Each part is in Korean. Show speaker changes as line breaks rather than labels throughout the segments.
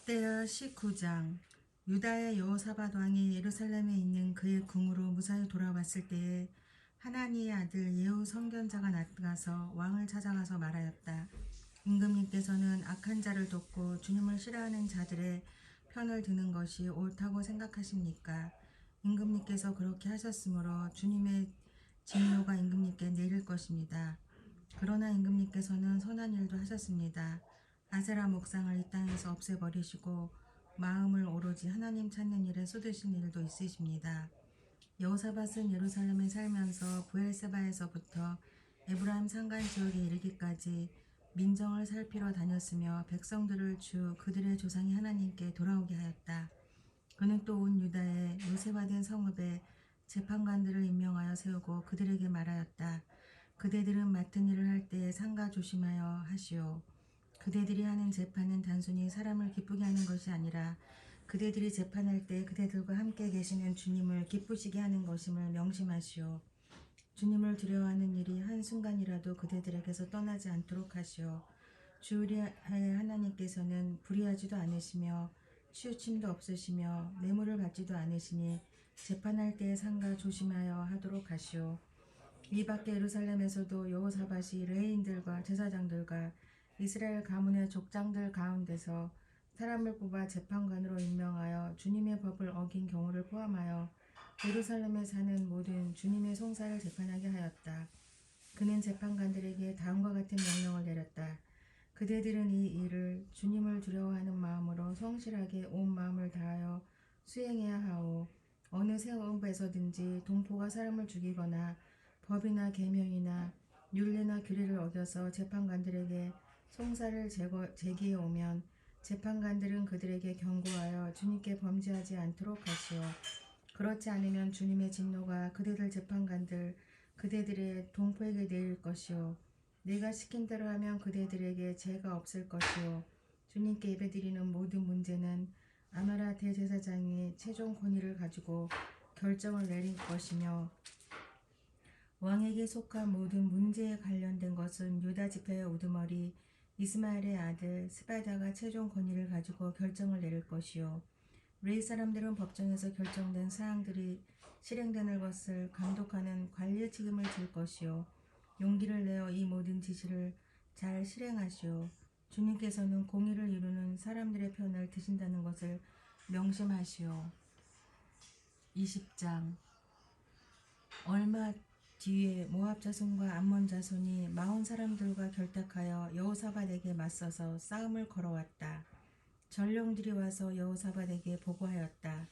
호세아 19장. 유다의 여호사밧 왕이 예루살렘에 있는 그의 궁으로 무사히 돌아왔을 때에 하나니의 아들 예후 선견자가 나가서 왕을 찾아가서 말하였다. 임금님께서는 악한 자를 돕고 주님을 싫어하는 자들의 편을 드는 것이 옳다고 생각하십니까? 임금님께서 그렇게 하셨으므로 주님의 진노가 임금님께 내릴 것입니다. 그러나 임금님께서는 선한 일도 하셨습니다. 아세라 목상을 이 땅에서 없애버리시고 마음을 오로지 하나님 찾는 일에 쏟으신 일도 있으십니다. 여호사밧은 예루살렘에 살면서 브엘세바에서부터 에브라임 산간 지역에 이르기까지 민정을 살피러 다녔으며 백성들을 주 그들의 조상이 하나님께 돌아오게 하였다. 그는 또 온 유다의 요새화된 성읍에 재판관들을 임명하여 세우고 그들에게 말하였다. 그대들은 맡은 일을 할 때에 삼가 조심하여 하시오. 그대들이 하는 재판은 단순히 사람을 기쁘게 하는 것이 아니라 그대들이 재판할 때 그대들과 함께 계시는 주님을 기쁘시게 하는 것임을 명심하시오. 주님을 두려워하는 일이 한순간이라도 그대들에게서 떠나지 않도록 하시오. 주 우리의 하나님께서는 불의하지도 않으시며 치우침도 없으시며 뇌물을 받지도 않으시니 재판할 때에 삼가 조심하여 하도록 하시오. 이 밖에 예루살렘에서도 여호사밧이 레위인들과 제사장들과 이스라엘 가문의 족장들 가운데서 사람을 뽑아 재판관으로 임명하여 주님의 법을 어긴 경우를 포함하여 예루살렘에 사는 모든 주님의 송사를 재판하게 하였다. 그는 재판관들에게 다음과 같은 명령을 내렸다. 그대들은 이 일을 주님을 두려워하는 마음으로 성실하게 온 마음을 다하여 수행해야 하오. 어느 세업에서든지 동포가 사람을 죽이거나 법이나 계명이나 율례나 규례를 어겨서 재판관들에게 송사를 제기해 오면 재판관들은 그들에게 경고하여 주님께 범죄하지 않도록 하시오. 그렇지 않으면 주님의 진노가 그대들 재판관들 그대들의 동포에게 내릴 것이오. 내가 시킨 대로 하면 그대들에게 죄가 없을 것이오. 주님께 예배드리는 모든 문제는 아마라 대제사장이 최종 권위를 가지고 결정을 내릴 것이며 왕에게 속한 모든 문제에 관련된 것은 유다 지파의 우두머리 이스마엘의 아들 스바다가 최종 권위를 가지고 결정을 내릴 것이요. 레위 사람들은 법정에서 결정된 사항들이 실행되는 것을 감독하는 관리의 책임을 질 것이요. 용기를 내어 이 모든 지시를 잘 실행하시오. 주님께서는 공의를 이루는 사람들의 편을 드신다는 것을 명심하시오. 20장. 얼마 뒤에 모압 자손과 암몬 자손이 마온 사람들과 결탁하여 여호사밧에게 맞서서 싸움을 걸어왔다. 전령들이 와서 여호사밧에게 보고하였다.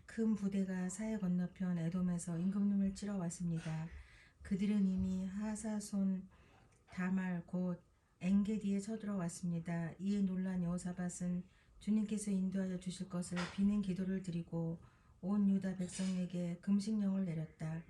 큰 부대가 사해 건너편 에돔에서 임금님을 치러 왔습니다. 그들은 이미 하사손 다말 곧 엔게디에 쳐들어왔습니다. 이에 놀란 여호사밧은 주님께서 인도하여 주실 것을 비는 기도를 드리고 온 유다 백성에게 금식령을 내렸다.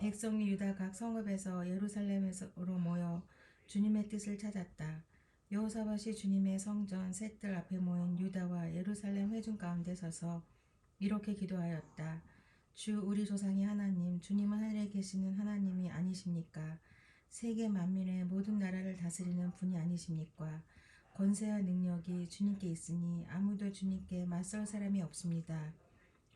백성이 유다 각 성읍에서 예루살렘으로 모여 주님의 뜻을 찾았다. 여호사밧이 주님의 성전 셋들 앞에 모인 유다와 예루살렘 회중 가운데 서서 이렇게 기도하였다. 주 우리 조상의 하나님, 주님은 하늘에 계시는 하나님이 아니십니까? 세계 만민의 모든 나라를 다스리는 분이 아니십니까? 권세와 능력이 주님께 있으니 아무도 주님께 맞설 사람이 없습니다.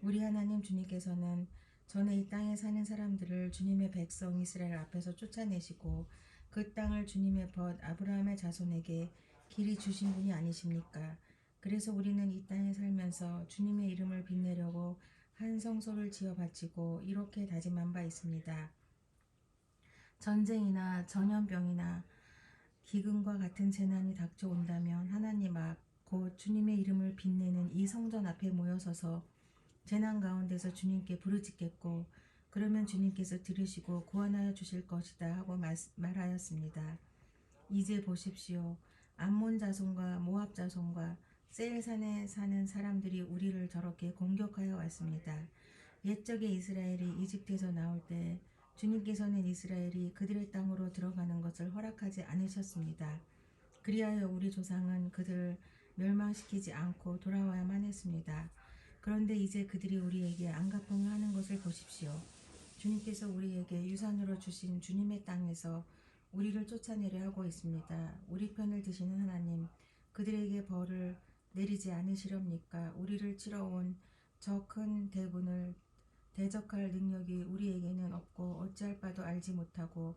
우리 하나님 주님께서는 전에 이 땅에 사는 사람들을 주님의 백성 이스라엘 앞에서 쫓아내시고 그 땅을 주님의 벗 아브라함의 자손에게 길이 주신 분이 아니십니까? 그래서 우리는 이 땅에 살면서 주님의 이름을 빛내려고 한 성소를 지어 바치고 이렇게 다짐한 바 있습니다. 전쟁이나 전염병이나 기근과 같은 재난이 닥쳐온다면 하나님 앞 곧 주님의 이름을 빛내는 이 성전 앞에 모여서서 재난 가운데서 주님께 부르짖겠고 그러면 주님께서 들으시고 구원하여 주실 것이다 하고 말하였습니다. 이제 보십시오. 암몬 자손과 모압 자손과 세일산에 사는 사람들이 우리를 저렇게 공격하여 왔습니다. 옛적에 이스라엘이 이집트에서 나올 때 주님께서는 이스라엘이 그들의 땅으로 들어가는 것을 허락하지 않으셨습니다. 그리하여 우리 조상은 그들을 멸망시키지 않고 돌아와야만 했습니다. 그런데 이제 그들이 우리에게 안가품을 하는 것을 보십시오. 주님께서 우리에게 유산으로 주신 주님의 땅에서 우리를 쫓아내려 하고 있습니다. 우리 편을 드시는 하나님, 그들에게 벌을 내리지 않으시렵니까? 우리를 치러 온 저 큰 대군을 대적할 능력이 우리에게는 없고 어찌할 바도 알지 못하고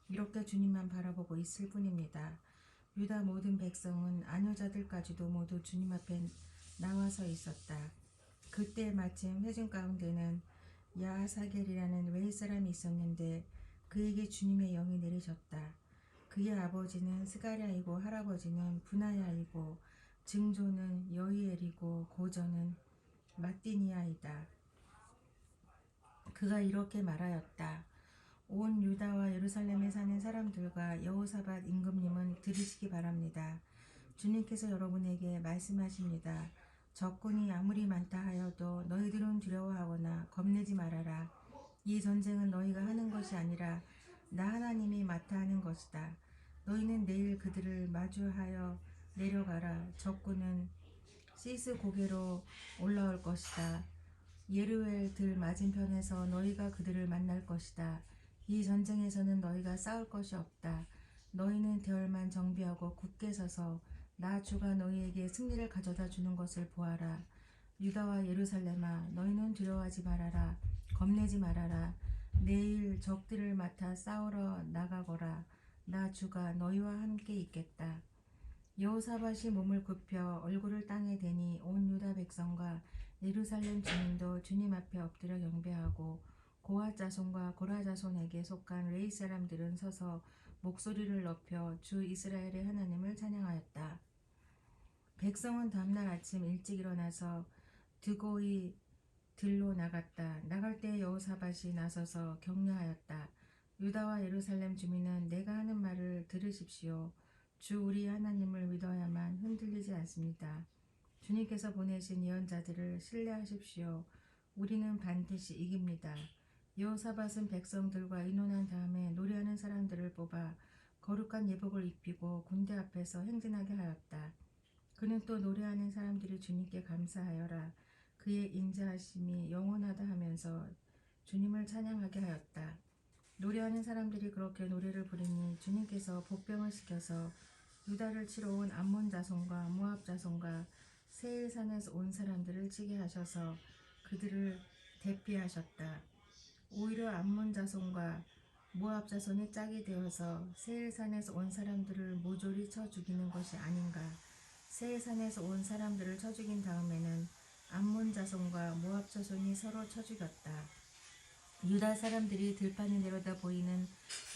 이렇게 주님만 바라보고 있을 뿐입니다. 유다 모든 백성은 아녀자들까지도 모두 주님 앞에 나와서 있었다. 그때 마침 회중 가운데는 야하사겔이라는 외의 사람이 있었는데 그에게 주님의 영이 내리셨다. 그의 아버지는 스가랴이고 할아버지는 분하야이고 증조는 여이엘이고 고전은 마띠니아이다. 그가 이렇게 말하였다. 온 유다와 예루살렘에 사는 사람들과 여호사밧 임금님은 들으시기 바랍니다. 주님께서 여러분에게 말씀하십니다. 적군이 아무리 많다 하여도 너희들은 두려워하거나 겁내지 말아라. 이 전쟁은 너희가 하는 것이 아니라 나 하나님이 맡아 하는 것이다. 너희는 내일 그들을 마주하여 내려가라. 적군은 시스 고개로 올라올 것이다. 예루엘 들 맞은편에서 너희가 그들을 만날 것이다. 이 전쟁에서는 너희가 싸울 것이 없다. 너희는 대얼만 정비하고 굳게 서서 나 주가 너희에게 승리를 가져다 주는 것을 보아라. 유다와 예루살렘아, 너희는 두려워하지 말아라. 겁내지 말아라. 내일 적들을 맡아 싸우러 나가거라. 나 주가 너희와 함께 있겠다. 여호사밧이 몸을 굽혀 얼굴을 땅에 대니 온 유다 백성과 예루살렘 주민도 주님 앞에 엎드려 경배하고 고핫 자손과 고라 자손에게 속한 레위 사람들은 서서 목소리를 높여 주 이스라엘의 하나님을 찬양하였다. 백성은 다음날 아침 일찍 일어나서 드고이 들로 나갔다. 나갈 때 여호사밧이 나서서 격려하였다. 유다와 예루살렘 주민은 내가 하는 말을 들으십시오. 주 우리 하나님을 믿어야만 흔들리지 않습니다. 주님께서 보내신 예언자들을 신뢰하십시오. 우리는 반드시 이깁니다. 여호사밧은 백성들과 의논한 다음에 노래하는 사람들을 뽑아 거룩한 예복을 입히고 군대 앞에서 행진하게 하였다. 그는 또 노래하는 사람들이 주님께 감사하여라. 그의 인자하심이 영원하다 하면서 주님을 찬양하게 하였다. 노래하는 사람들이 그렇게 노래를 부르니 주님께서 복병을 시켜서 유다를 치러 온 암몬 자손과 모압 자손과 세일산에서 온 사람들을 치게 하셔서 그들을 대피하셨다. 오히려 암몬 자손과 모압 자손이 짝이 되어서 세일산에서 온 사람들을 모조리 쳐 죽이는 것이 아닌가. 세일산에서 온 사람들을 쳐 죽인 다음에는 암몬 자손과 모압 자손이 서로 쳐 죽였다. 유다 사람들이 들판에 내려다 보이는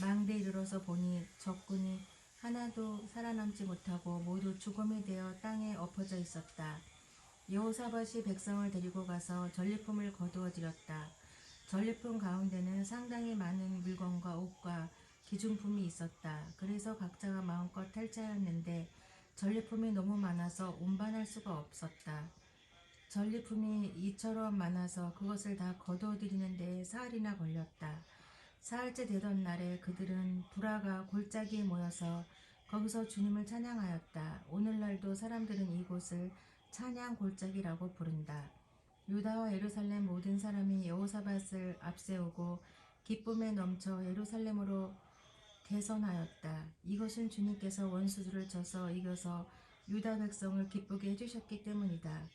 망대에 이르러서 보니 적군이 하나도 살아남지 못하고 모두 죽음이 되어 땅에 엎어져 있었다. 여호사밧이 백성을 데리고 가서 전리품을 거두어 드렸다. 전리품 가운데는 상당히 많은 물건과 옷과 기중품이 있었다. 그래서 각자가 마음껏 탈취하였는데 전리품이 너무 많아서 운반할 수가 없었다. 전리품이 이처럼 많아서 그것을 다 거두어 드리는 데에 사흘이나 걸렸다. 사흘째 되던 날에 그들은 부라가 골짜기에 모여서 거기서 주님을 찬양하였다. 오늘날도 사람들은 이곳을 찬양 골짜기라고 부른다. 유다와 예루살렘 모든 사람이 여호사밧을 앞세우고 기쁨에 넘쳐 예루살렘으로 대선하였다. 이것은 주님께서 원수들을 쳐서 이겨서 유다 백성을 기쁘게 해주셨기 때문이다.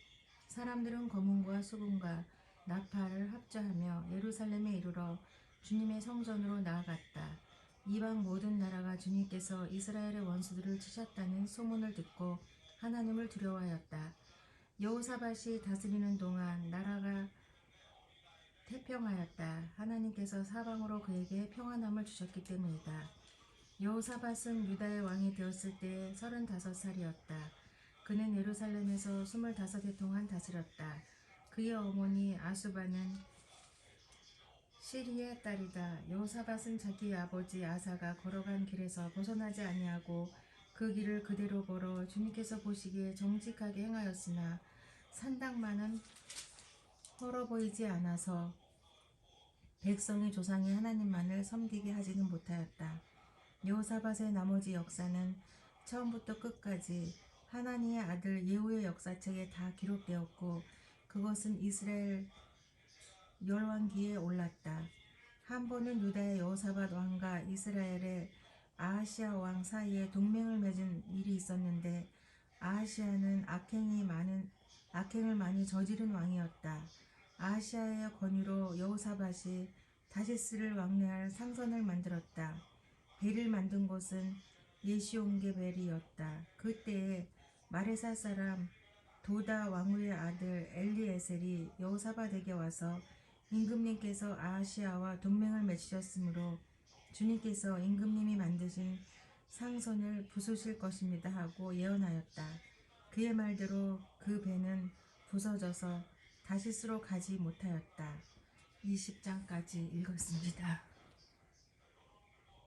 사람들은 검은과 수금과 나팔을 합주하며 예루살렘에 이르러 주님의 성전으로 나아갔다. 이방 모든 나라가 주님께서 이스라엘의 원수들을 치셨다는 소문을 듣고 하나님을 두려워하였다. 여호사밧이 다스리는 동안 나라가 태평하였다. 하나님께서 사방으로 그에게 평안함을 주셨기 때문이다. 여호사밧은 유다의 왕이 되었을 때 35살이었다. 그는 예루살렘에서 25해 동안 다스렸다. 그의 어머니 아수바는 시리의 딸이다. 여호사밧은 자기 아버지 아사가 걸어간 길에서 벗어나지 아니하고 그 길을 그대로 걸어 주님께서 보시기에 정직하게 행하였으나 산당만은 헐어 보이지 않아서 백성이 조상의 하나님만을 섬기게 하지는 못하였다. 여호사밧의 나머지 역사는 처음부터 끝까지 하나니의 아들 예후의 역사책에 다 기록되었고 그것은 이스라엘 열왕기에 올랐다. 한 번은 유다의 여호사밧 왕과 이스라엘의 아하시야 왕 사이에 동맹을 맺은 일이 있었는데 아하시아는 악행을 많이 저지른 왕이었다. 아하시아의 권유로 여호사밧이 다시스를 왕래할 상선을 만들었다. 벨을 만든 곳은 예시온게벨이었다. 그때에 마레사 사람 도다 왕후의 아들 엘리에셀이 여호사밧에게 와서 임금님께서 아하시아와 동맹을 맺으셨으므로 주님께서 임금님이 만드신 상선을 부수실 것입니다 하고 예언하였다. 그의 말대로 그 배는 부서져서 다시스로 가지 못하였다. 20장까지 읽었습니다.